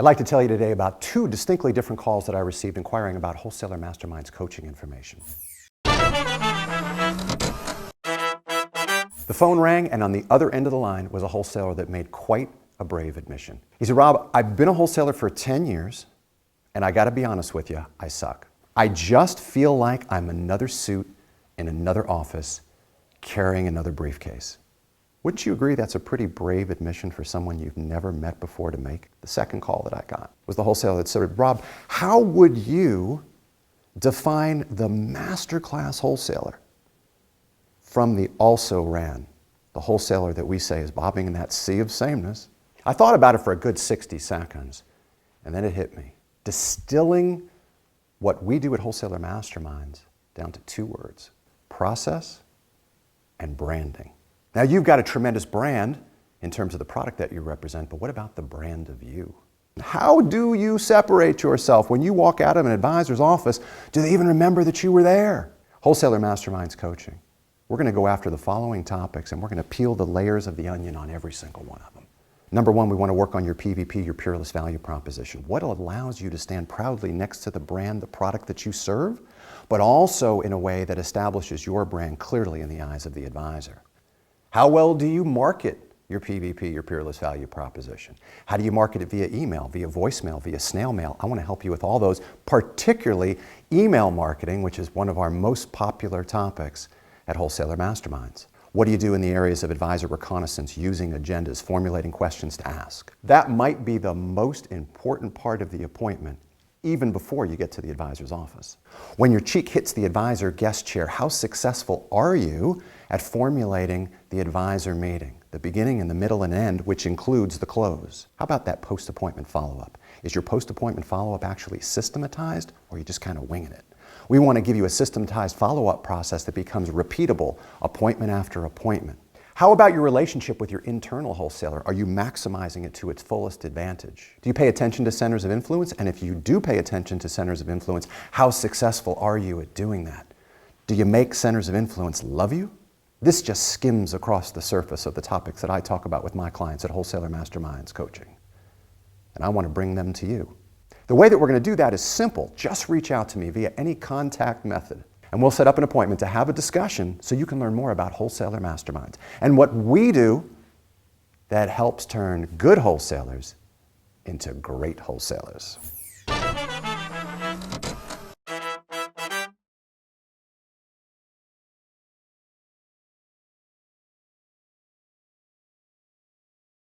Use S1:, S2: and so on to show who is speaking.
S1: I'd like to tell you today about two distinctly different calls that I received inquiring about Wholesaler Masterminds coaching information. The phone rang, and on the other end of the line was a wholesaler that made quite a brave admission. He said, "Rob, I've been a wholesaler for 10 years, and I gotta be honest with you, I suck. I just feel like I'm another suit in another office carrying another briefcase." Wouldn't you agree that's a pretty brave admission for someone you've never met before to make? The second call that I got was the wholesaler that said, "Rob, how would you define the masterclass wholesaler from the also ran, the wholesaler that we say is bobbing in that sea of sameness?" I thought about it for a good 60 seconds, and then it hit me. Distilling what we do at Wholesaler Masterminds down to two words: process and branding. Now, you've got a tremendous brand in terms of the product that you represent, but what about the brand of you? How do you separate yourself? When you walk out of an advisor's office, do they even remember that you were there? Wholesaler Masterminds coaching. We're going to go after the following topics, and we're going to peel the layers of the onion on every single one of them. Number one, we want to work on your PVP, your Peerless value proposition. What allows you to stand proudly next to the brand, the product that you serve, but also in a way that establishes your brand clearly in the eyes of the advisor. How well do you market your PVP, your Peerless value proposition? How do you market it via email, via voicemail, via snail mail? I want to help you with all those, particularly email marketing, which is one of our most popular topics at Wholesaler Masterminds. What do you do in the areas of advisor reconnaissance, using agendas, formulating questions to ask? That might be the most important part of the appointment, even before you get to the advisor's office. When your cheek hits the advisor guest chair, how successful are you at formulating the advisor meeting? The beginning and the middle and end, which includes the close. How about that post-appointment follow-up? Is your post-appointment follow-up actually systematized, or are you just kind of winging it? We want to give you a systematized follow-up process that becomes repeatable, appointment after appointment. How about your relationship with your internal wholesaler? Are you maximizing it to its fullest advantage? Do you pay attention to centers of influence? And if you do pay attention to centers of influence, how successful are you at doing that? Do you make centers of influence love you? This just skims across the surface of the topics that I talk about with my clients at Wholesaler Masterminds coaching. And I want to bring them to you. The way that we're going to do that is simple. Just reach out to me via any contact method, and we'll set up an appointment to have a discussion so you can learn more about Wholesaler Masterminds and what we do that helps turn good wholesalers into great wholesalers.